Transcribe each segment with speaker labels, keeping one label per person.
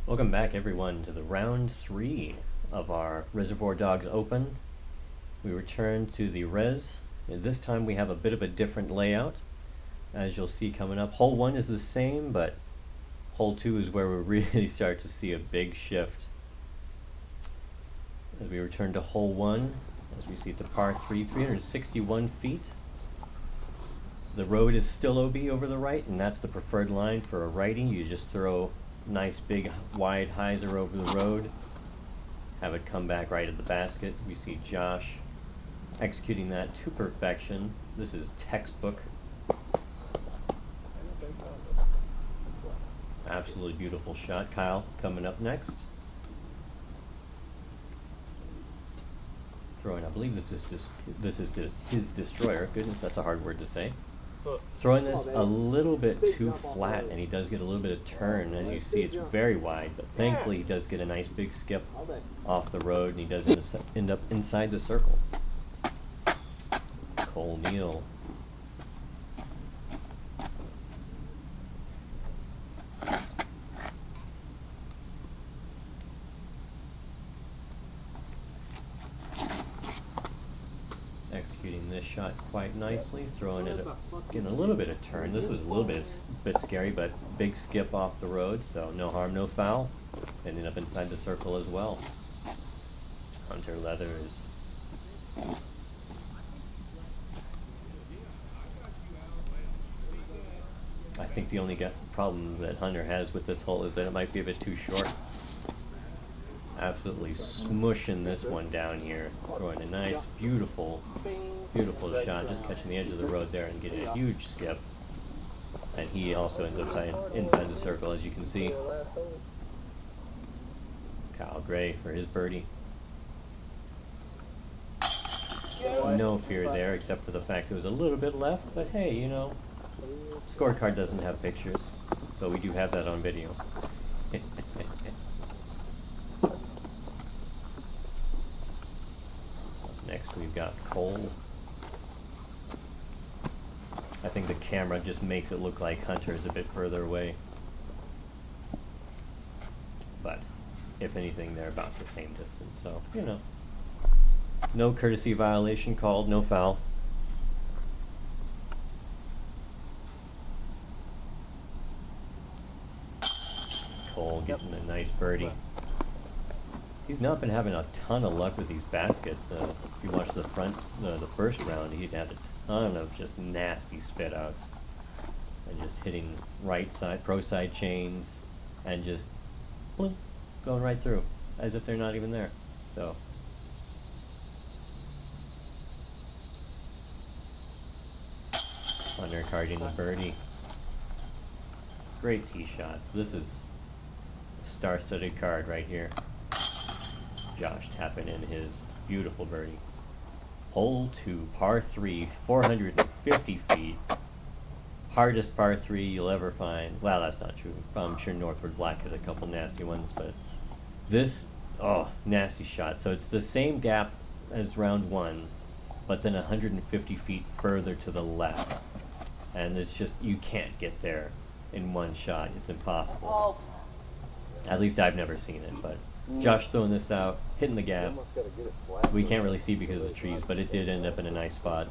Speaker 1: Welcome back, everyone, to the round 3 of our Reservoir Dogs Open. We return to the res, and this time we have a bit of a different layout. As you'll see coming up, hole 1 is the same, but hole 2 is where we really start to see a big shift. As we return to hole 1, as we see it's a par 3, 361 feet. The road is still OB over the right, and that's the preferred line for a righty. You just throw nice big wide hyzer over the road, have it come back right at the basket. We see Josh executing that to perfection. This is textbook. Absolutely beautiful shot. Kyle coming up next. Throwing, I believe this is his destroyer. Goodness, that's a hard word to say. Throwing this a little bit too flat, and he does get a little bit of turn. As you see, it's very wide, but thankfully he does get a nice big skip off the road, and he does end up inside the circle. Neal. Executing this shot quite nicely, throwing it, getting a little bit of turn. This was a little bit scary, but big skip off the road, so no harm, no foul. Ending up inside the circle as well. Hunter Leathers. I think the only problem that Hunter has with this hole is that it might be a bit too short. Absolutely smushing this one down here, throwing a nice, beautiful shot, just catching the edge of the road there and getting a huge skip. And he also ends up inside the circle, as you can see. Kyle Gray for his birdie. No fear there, except for the fact there was a little bit left, but hey, you know, scorecard doesn't have pictures, but we do have that on video. Next we've got Cole. I think the camera just makes it look like Hunter is a bit further away. But, if anything, they're about the same distance, so, you know. No courtesy violation called, no foul. Cole getting a nice birdie. He's not been having a ton of luck with these baskets. If you watch the first round, he had a ton of just nasty spit outs. And just hitting right side, pro side chains, and just bloop, going right through, as if they're not even there. So. Undercarding the birdie. Great tee shots. This is a star-studded card right here. Josh tapping in his beautiful birdie. Hole 2, par 3, 450 feet. Hardest par 3 you'll ever find. Well, that's not true. I'm sure Northward Black has a couple nasty ones, but this, oh, nasty shot. So it's the same gap as round 1, but then 150 feet further to the left. And it's just, you can't get there in one shot. It's impossible. At least I've never seen it, but Josh throwing this out, hitting the gap. We can't really see because of the trees, but it did end up in a nice spot.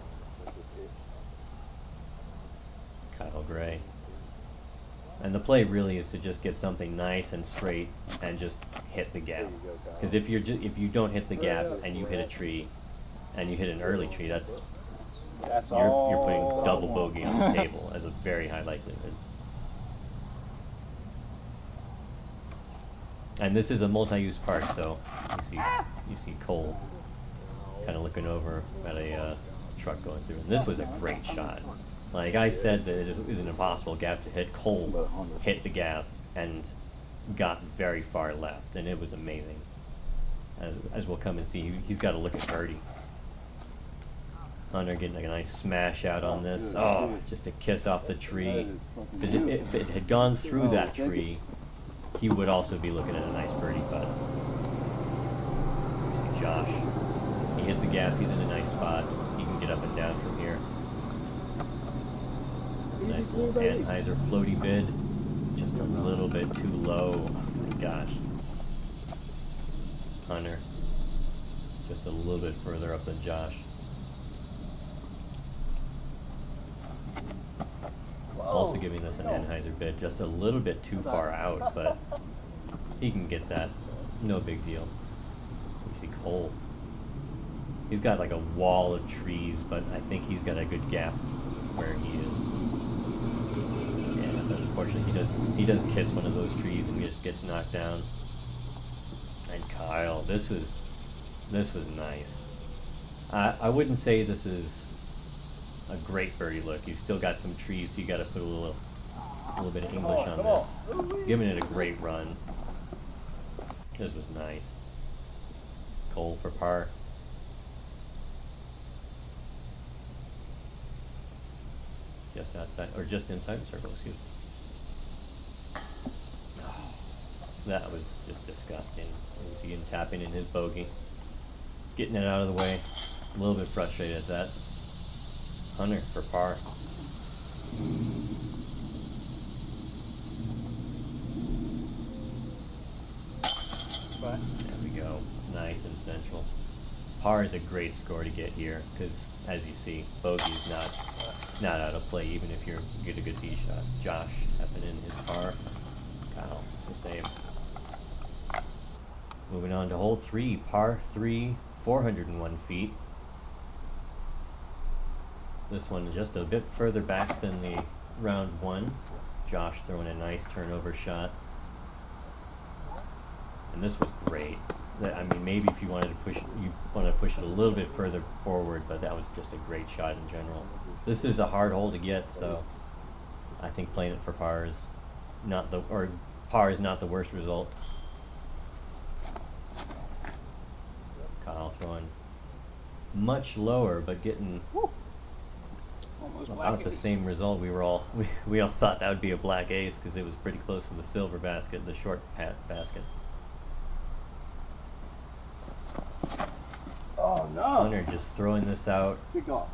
Speaker 1: Kyle Gray. And the play really is to just get something nice and straight and just hit the gap. Because if you don't hit the gap and you hit a tree, and you hit an early tree, you're putting double bogey on the table as a very high likelihood. And this is a multi-use park, so you see Cole kind of looking over at a truck going through. And this was a great shot. Like I said, that it was an impossible gap to hit. Cole hit the gap and got very far left, and it was amazing. As we'll come and see, he's got to look at birdie. Hunter getting a nice smash out on this. Oh, just a kiss off the tree. If it had gone through that tree, he would also be looking at a nice birdie putt. See Josh. He hit the gap. He's in a nice spot. He can get up and down from here. Nice little Anheuser floaty bid. Just a little bit too low. gosh. Hunter. Just a little bit further up than Josh. Also giving us an Anheuser bit, just a little bit too far out, but he can get that. No big deal. We see Cole. He's got like a wall of trees, but I think he's got a good gap where he is. Yeah, but unfortunately he does kiss one of those trees and just gets knocked down. And Kyle, this was nice. I wouldn't say this is a great birdie look. You've still got some trees, so you got to put a little bit of English on this. Giving it a great run. This was nice. Cole for par. Just outside, or just inside the circle, excuse me. Oh, that was just disgusting. You see him tapping in his bogey. Getting it out of the way. A little bit frustrated at that. Hunter for par. There we go. Nice and central. Par is a great score to get here because, as you see, bogey is not out of play even if you get a good tee shot. Josh tapping in his par. Kyle the same. Moving on to hole 3, par 3, 401 feet. This one just a bit further back than the round 1. Josh throwing a nice turnover shot. And this was great. I mean, maybe if you wanted to push it a little bit further forward, but that was just a great shot in general. This is a hard hole to get, so I think playing it for par is not the worst result. Kyle throwing much lower, but getting about the same result. We all thought that would be a black ace because it was pretty close to the silver basket, the short basket.
Speaker 2: Oh no!
Speaker 1: Hunter just throwing this out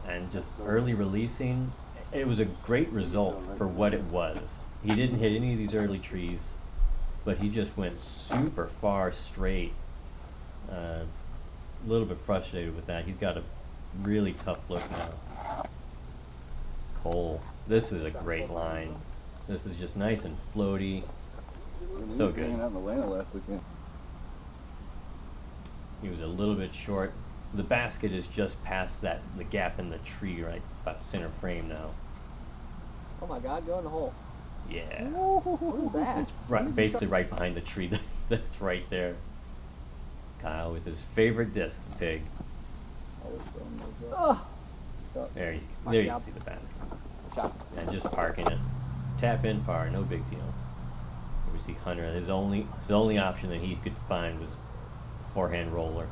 Speaker 1: and just early releasing. It was a great result for what it was. He didn't hit any of these early trees, but he just went super far straight. A little bit frustrated with that. He's got a really tough look now. Cole, this was a great line. This is just nice and floaty. So good. He was a little bit short. The basket is just past the gap in the tree, right about center frame now.
Speaker 3: Oh my God, go in the hole.
Speaker 1: Yeah.
Speaker 3: What is that?
Speaker 1: It's basically right behind the tree that's right there. Kyle with his favorite disc, pig.
Speaker 3: Oh.
Speaker 1: There you can see the basket.
Speaker 3: Shot.
Speaker 1: And just parking it. Tap in par, no big deal. Here we see Hunter. His only option that he could find was a forehand roller.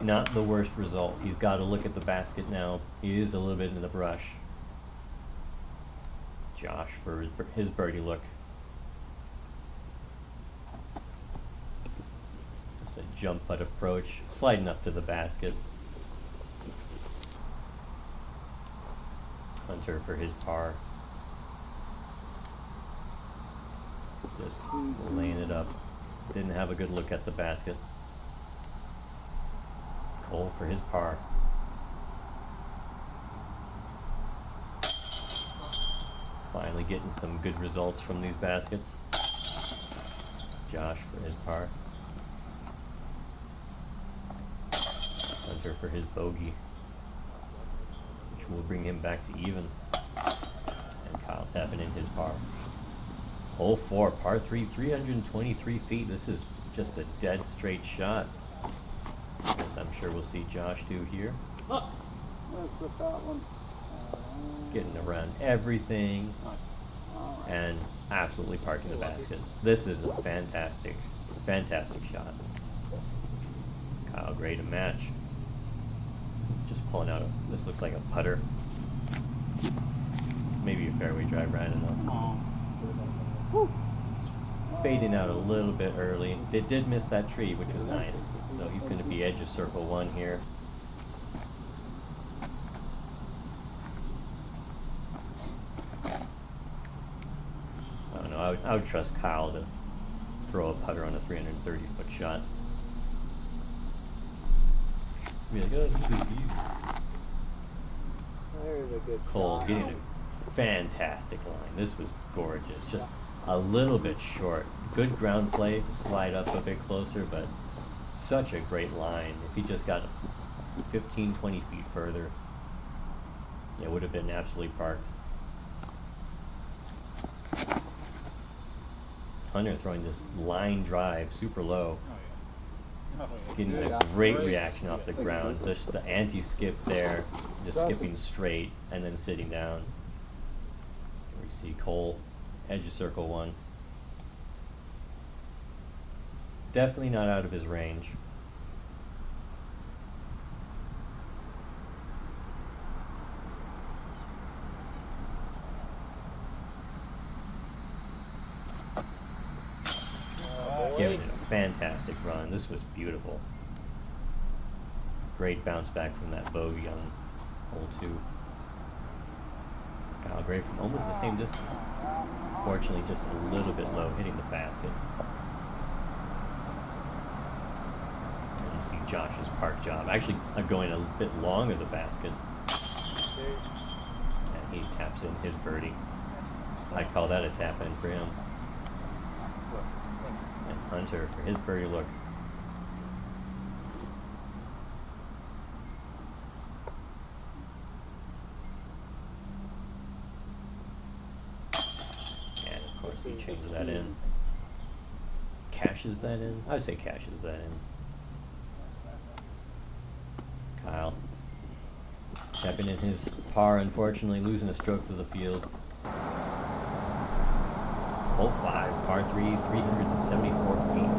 Speaker 1: Not the worst result. He's got to look at the basket now. He is a little bit in the brush. Josh for his birdie look. Just a jump putt approach, sliding up to the basket. Hunter for his par. Just laying it up. Didn't have a good look at the basket. Cole for his par. Finally getting some good results from these baskets. Josh for his par. Hunter for his bogey, which will bring him back to even. And Kyle tapping in his par. Hole 4, par 3, 323 feet. This is just a dead straight shot, as I'm sure we'll see Josh do here. Getting around everything and absolutely parking the basket. This is a fantastic shot. Kyle Gray to match. Just pulling out this looks like a putter. Maybe a fairway driver, I don't know. Fading out a little bit early. It did miss that tree, which was nice. So he's going to be edge of circle 1 here. I would trust Kyle to throw a putter on a 330-foot shot. Be like, oh, this is easy.
Speaker 3: There's a good
Speaker 1: Cole
Speaker 3: shot.
Speaker 1: getting a fantastic line. This was gorgeous. Just a little bit short. Good ground play to slide up a bit closer, but such a great line. If he just got 15, 20 feet further, it would have been absolutely parked. Hunter throwing this line drive super low, getting a great reaction off the ground. Just the anti-skip there, just skipping straight and then sitting down. We see Cole edge of circle one. Definitely not out of his range. Giving it a fantastic run. This was beautiful. Great bounce back from that bogey on hole 2. Kyle Gray from almost the same distance. Fortunately, just a little bit low, hitting the basket. And you see Josh's park job. Actually, going a bit long of the basket. And he taps in his birdie. I'd call that a tap in for him. And Hunter for his birdie look. And of course he changes that in. Cashes that in? I would say cashes that in. Kyle tapping in his par, unfortunately losing a stroke to the field. Hole 5, par 3, 374 feet.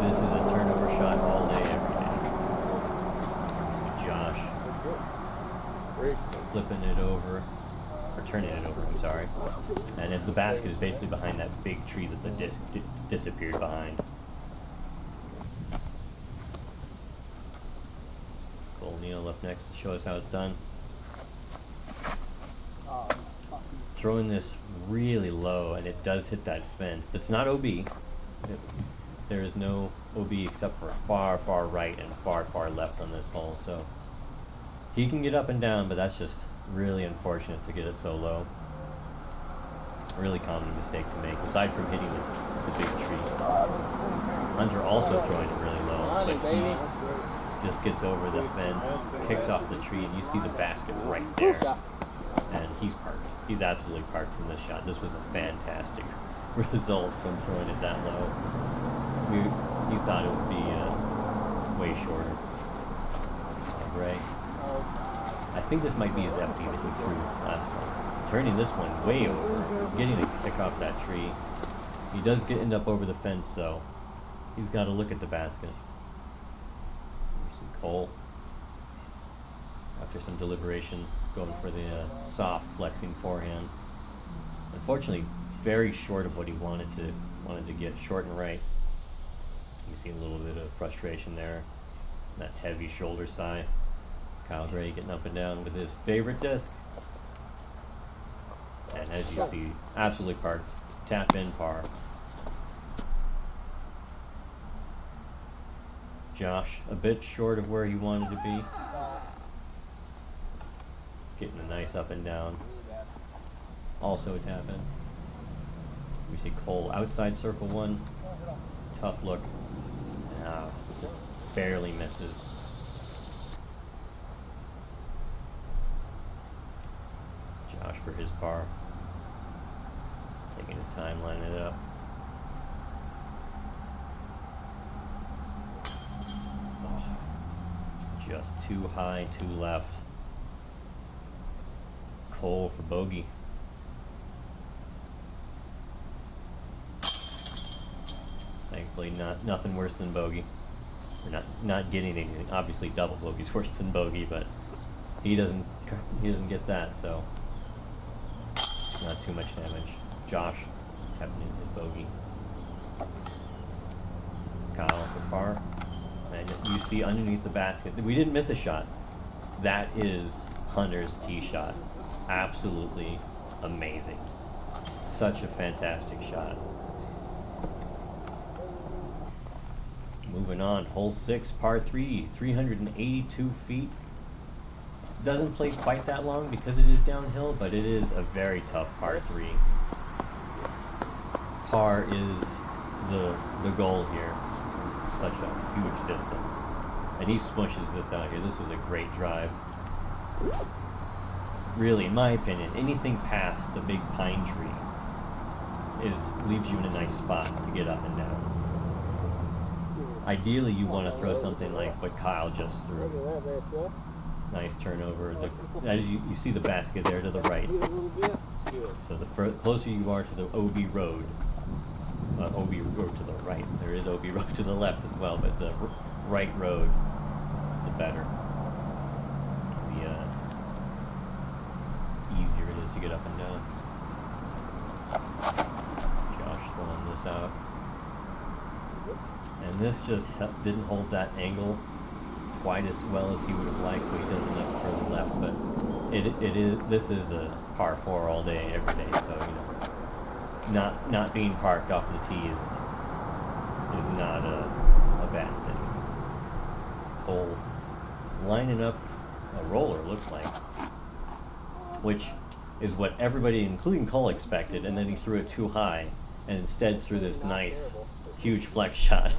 Speaker 1: This is a turnover shot all day, every day. See Josh flipping it over, or turning it over, I'm sorry. And the basket is basically behind that big tree that the disc disappeared behind. Cole Neal up next to show us how it's done. Throwing this really low, and it does hit that fence. That's not OB. There is no OB except for far, far right and far, far left on this hole. So he can get up and down, but that's just really unfortunate to get it so low. Really common mistake to make, aside from hitting the big tree. Hunter also throwing it really low, but he just gets over the fence, kicks off the tree, and you see the basket right there. And he's parked. He's absolutely parked from this shot. This was a fantastic result from throwing it that low. We thought it would be way shorter. Gray. I think this might be his FD that he threw last one. Turning this one way over, getting a kick off that tree. He does end up over the fence, so he's got to look at the basket. There's some Cole. After some deliberation, going for the soft flexing forehand. Unfortunately, very short of what he wanted to get, short and right. You see a little bit of frustration there. That heavy shoulder sigh. Kyle Gray getting up and down with his favorite disc. And as you see, absolutely parked. Tap in par. Josh a bit short of where he wanted to be. Getting a nice up and down. Also a tap in. We see Cole outside circle 1. Tough look. Just barely misses. Josh for his par. Taking his time lining it up. Oh, just too high, too left. Cole for bogey. Thankfully, nothing worse than bogey. We're not getting anything. Obviously, double bogey's worse than bogey, but he doesn't get that, so not too much damage. Josh tapping in his bogey. Kyle for par, and you see underneath the basket, we didn't miss a shot. That is Hunter's tee shot. Absolutely amazing. Such a fantastic shot. Moving on, hole 6, par 3, 382 feet. Doesn't play quite that long because it is downhill, but it is a very tough par 3. Par is the goal here. Such a huge distance. And he smushes this out here. This was a great drive. Really, in my opinion, anything past the big pine tree leaves you in a nice spot to get up and down. Ideally, you want to throw something like what Kyle just threw. Nice turnover. As you see the basket there to the right. So the closer you are to the OB road, OB road to the right. There is OB road to the left as well, but the right road, the better. The easier it is to get up and down. Josh throwing this out. And this just didn't hold that angle quite as well as he would have liked, so he does end up further left. But this is a par 4 all day, every day. So not being parked off the tee is not a bad thing. Cole lining up a roller, looks like, which is what everybody, including Cole, expected, and then he threw it too high, and instead threw this nice, huge flex shot.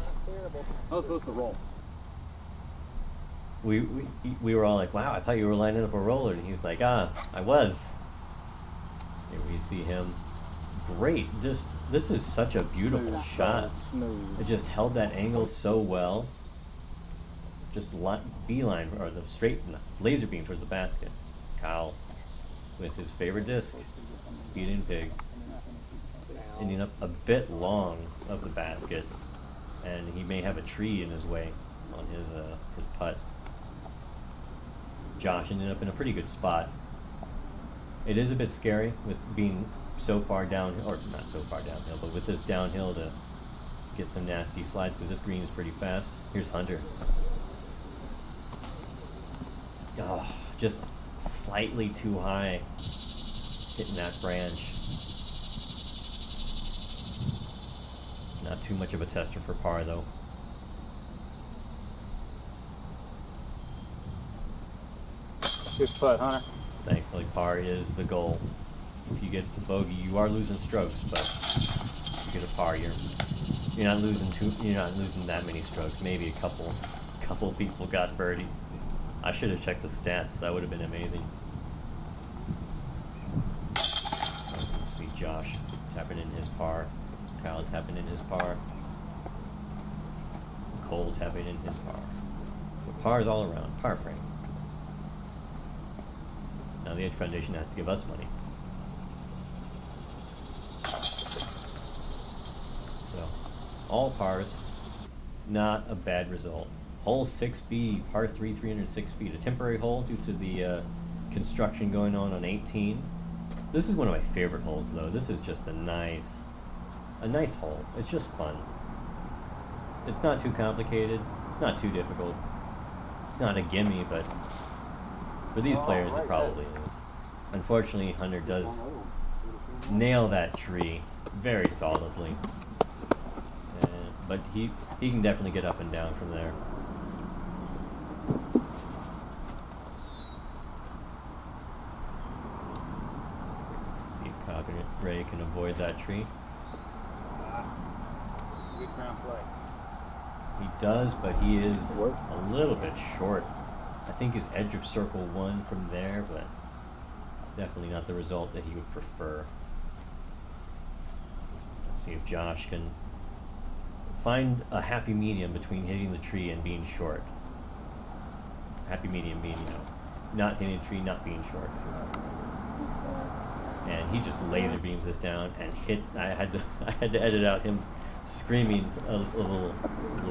Speaker 3: I was supposed to roll.
Speaker 1: We were all like, wow, I thought you were lining up a roller, and he's like, I was. Here we see him. Great, this is such a beautiful shot. It just held that angle so well. Just beeline, or the straight laser beam towards the basket. Kyle with his favorite disc, beating pig, ending up a bit long of the basket, and he may have a tree in his way on his putt. Josh ended up in a pretty good spot. It is a bit scary with being so far down, or not so far downhill, but with this downhill to get some nasty slides because this green is pretty fast. Here's Hunter. Oh, just slightly too high, hitting that branch. Not too much of a tester for par though.
Speaker 2: Good putt, Hunter.
Speaker 1: Thankfully, par is the goal. If you get the bogey, you are losing strokes, but if you get a par, you're not losing that many strokes. Maybe a couple people got birdie. I should have checked the stats. That would have been amazing. See Josh tapping in his par. Kyle tapping in his par. Cole tapping in his par. So pars all around. Par frame. Now the Edge Foundation has to give us money. So, all pars. Not a bad result. Hole 6B, par 3, 306 feet. A temporary hole due to the construction going on 18. This is one of my favorite holes, though. This is just a nice hole. It's just fun. It's not too complicated. It's not too difficult. It's not a gimme, but for these players, it probably is. Unfortunately, Hunter does nail that tree very solidly. But he can definitely get up and down from there. See if Coghill Ray can avoid that tree.
Speaker 2: Good ground play.
Speaker 1: He does, but he is a little bit short. I think his edge of circle 1 from there, but definitely not the result that he would prefer. Let's see if Josh can find a happy medium between hitting the tree and being short. Happy medium being, not hitting a tree, not being short. And he just laser beams this down and hit. I had to edit out him screaming a little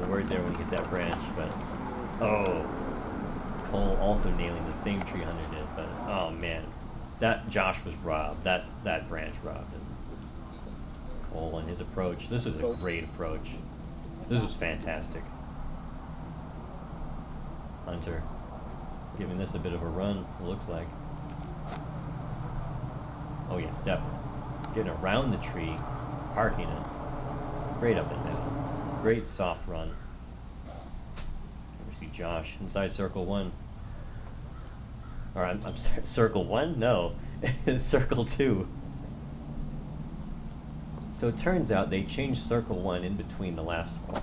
Speaker 1: word there when he hit that branch. But Cole also nailing the same tree Hunter did. But oh man, that Josh was robbed. That branch robbed him. Cole and his approach. This was a great approach. This was fantastic. Hunter giving this a bit of a run, it looks like. Oh yeah, definitely. getting around the tree, parking it. Great up and down. Great soft run. We see Josh inside circle 1. Or I'm sorry, circle 1? No, circle 2. So it turns out they changed circle 1 in between the last one,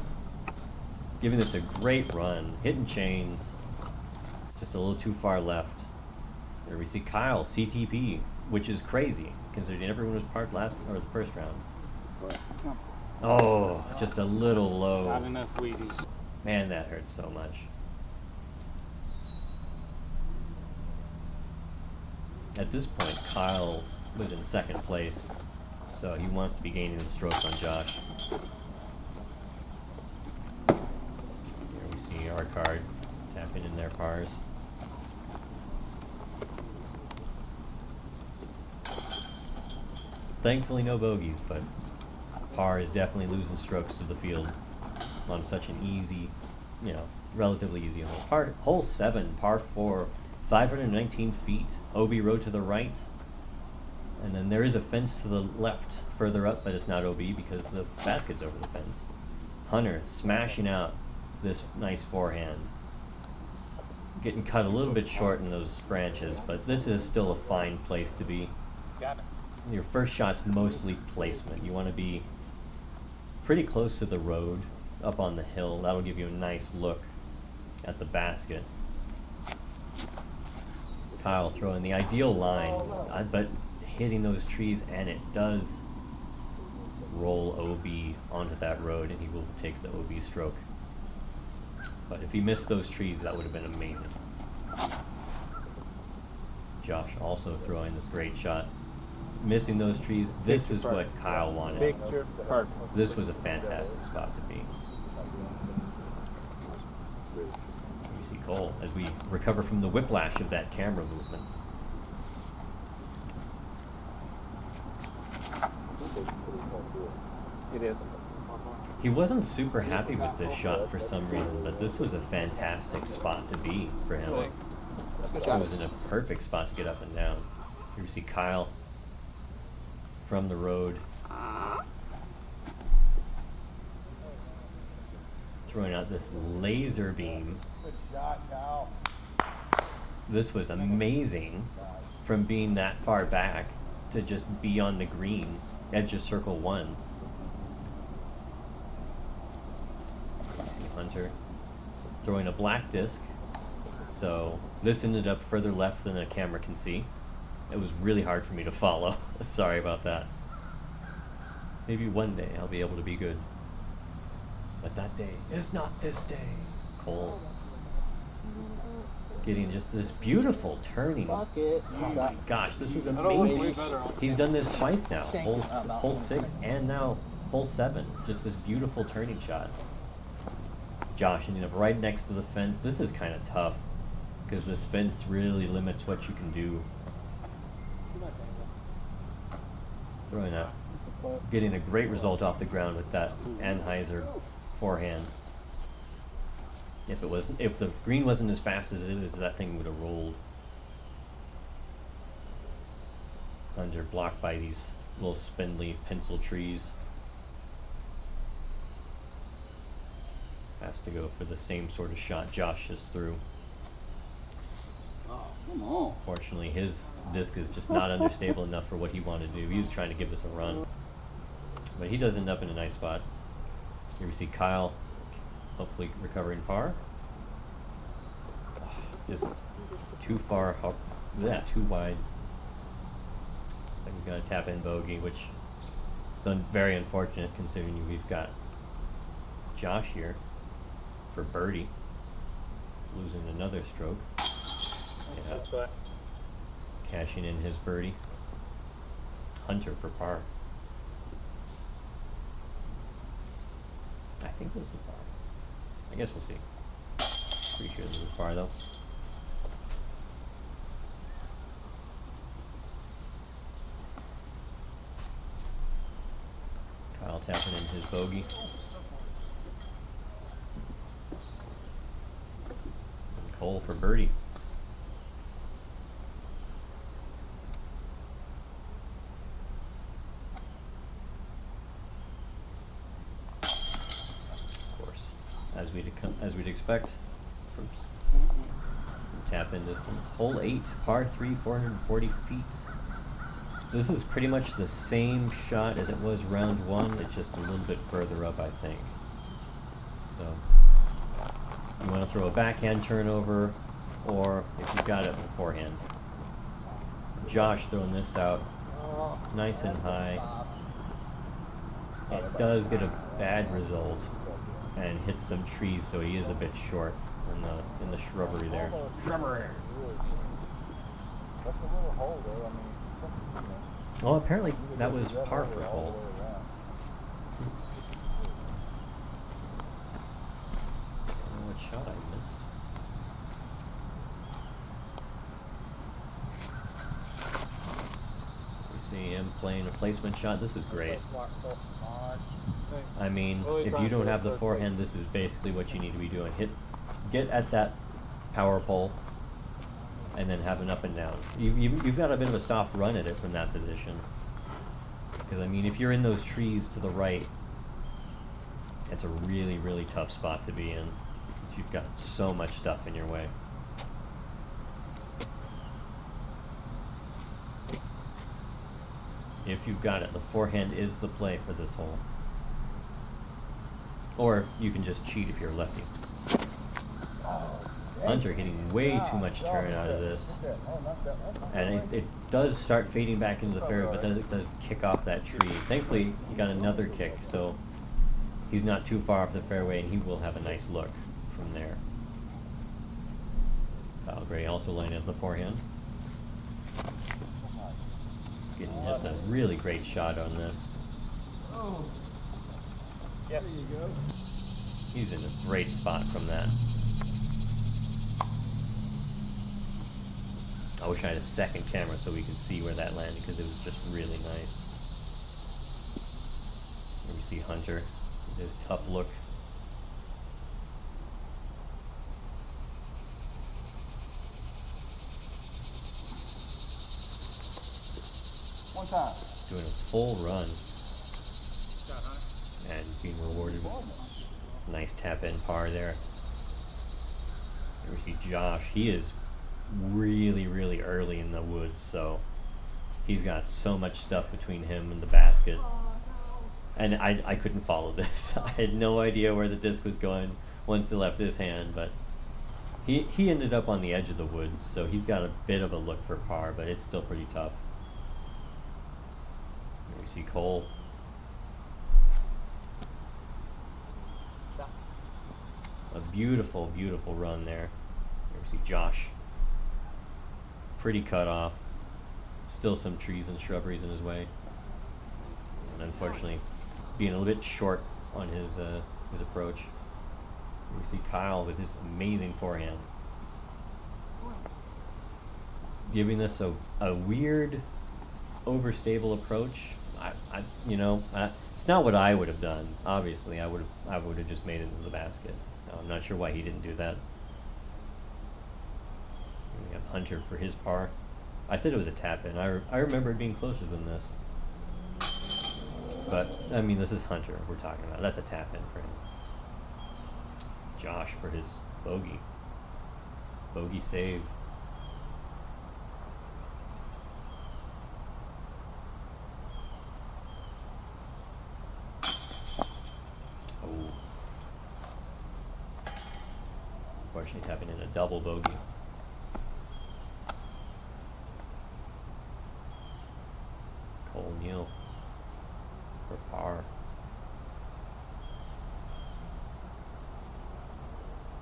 Speaker 1: giving this a great run, hitting chains, just a little too far left. There we see Kyle, CTP, which is crazy, considering everyone was parked last, or the first round. Oh, just a little low.
Speaker 2: Not enough Wheaties.
Speaker 1: Man, that hurts so much. At this point, Kyle was in second place, so he wants to be gaining the strokes on Josh. Here we see our card tapping in their pars. Thankfully no bogeys, but par is definitely losing strokes to the field on such an easy, relatively easy hole. Hole 7, par 4, 519 feet. OB road to the right. And then there is a fence to the left further up, but it's not OB because the basket's over the fence. Hunter smashing out this nice forehand. Getting cut a little bit short in those branches, but this is still a fine place to be.
Speaker 2: Got it.
Speaker 1: Your first shot's mostly placement. You want to be pretty close to the road, up on the hill. That'll give you a nice look at the basket. Kyle throwing the ideal line, but hitting those trees, and it does roll OB onto that road, and he will take the OB stroke. But if he missed those trees, that would have been amazing. Josh also throwing this great shot. Missing those trees, this is what Kyle wanted.
Speaker 2: Picture perfect.
Speaker 1: This was a fantastic spot to be. You see Cole as we recover from the whiplash of that camera movement.
Speaker 2: It is.
Speaker 1: He wasn't super happy with this shot for some reason, but this was a fantastic spot to be for him. It was in a perfect spot to get up and down. Here we see Kyle from the road, throwing out this laser beam. This was amazing from being that far back to just be on the green, edge of circle 1. See Hunter throwing a black disc, so this ended up further left than the camera can see. It was really hard for me to follow. Sorry about that. Maybe one day I'll be able to be good. But that day is not this day. Cole getting just this beautiful turning. Oh my gosh, this was amazing. He's done this twice now. Hole 6 and now hole 7. Just this beautiful turning shot. Josh ending up right next to the fence. This is kind of tough because this fence really limits what you can do. Throwing out, getting a great result off the ground with that Anheuser forehand. If the green wasn't as fast as it is, that thing would have rolled. Under blocked by these little spindly pencil trees. Has to go for the same sort of shot Josh just threw.
Speaker 3: Come on.
Speaker 1: Fortunately, his disc is just not understable enough for what he wanted to do. He was trying to give this a run. But he does end up in a nice spot. Here we see Kyle hopefully recovering par. Just too far, too wide. And we've got a tap in bogey, which is very unfortunate considering we've got Josh here for birdie. Losing another stroke. Yeah. Cashing in his birdie. Hunter for par. I think this is par. I guess we'll see. Pretty sure this is par though. Kyle tapping in his bogey. And Cole for birdie. as we'd expect from tap-in distance. Hole 8, par 3, 440 feet. This is pretty much the same shot as it was round 1, it's just a little bit further up, I think. So, you want to throw a backhand turnover, or if you've got it, beforehand. Josh throwing this out nice and high. It does get a bad result and hits some trees, so he is a bit short in the shrubbery there.
Speaker 3: Shrubbery.
Speaker 4: That's a little hole though, I mean.
Speaker 1: Oh, apparently that was par for hole. I don't know what shot I missed. You see him playing a placement shot. This is great. I mean, if you don't have the forehand, this is basically what you need to be doing. Get at that power pole, and then have an up and down. You've got a bit of a soft run at it from that position. Because, I mean, if you're in those trees to the right, it's a really, really tough spot to be in. Because you've got so much stuff in your way. If you've got it, the forehand is the play for this hole. Or you can just cheat if you're a lefty. Hunter getting way too much turn out of this. And it does start fading back into the fairway, but then it does kick off that tree. Thankfully, he got another kick, so he's not too far off the fairway, and he will have a nice look from there. Kyle Gray also lining up the forehand. Getting just a really great shot on this.
Speaker 2: Yes.
Speaker 4: There you go.
Speaker 1: He's in a great spot from that. I wish I had a second camera so we could see where that landed, because it was just really nice. There we see Hunter with his tough look.
Speaker 4: One time.
Speaker 1: Doing a full run and being rewarded with a nice tap-in par there. There we see Josh. He is really, really early in the woods, so he's got so much stuff between him and the basket. And I couldn't follow this. I had no idea where the disc was going once it left his hand, but he ended up on the edge of the woods, so he's got a bit of a look for par, but it's still pretty tough. Here we see Cole. A beautiful, beautiful run there. Here we see Josh. Pretty cut off. Still some trees and shrubberies in his way. And unfortunately, being a little bit short on his approach. Here we see Kyle with his amazing forehand. Giving this a weird, overstable approach. It's not what I would have done. Obviously, I would have just made it into the basket. I'm not sure why he didn't do that. We have Hunter for his par. I said it was a tap-in. I remember it being closer than this. But, I mean, this is Hunter we're talking about. That's a tap-in for him. Josh for his bogey. Bogey save. Oh. Unfortunately, tapping in a double bogey. Neal for par.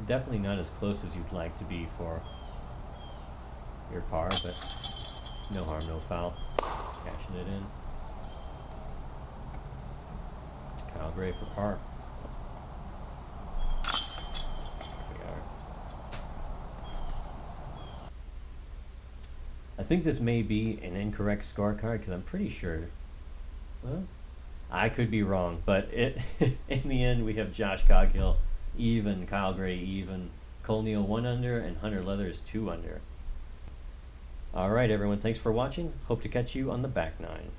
Speaker 1: Definitely not as close as you'd like to be for your par, but no harm, no foul. Cashing it in. Kyle Gray for par. There we are. I think this may be an incorrect scorecard because I'm pretty sure. Well, I could be wrong, but in the end we have Josh Coghill even, Kyle Gray even, Cole Neal 1 under, and Hunter Leathers 2 under. Alright everyone, thanks for watching. Hope to catch you on the back nine.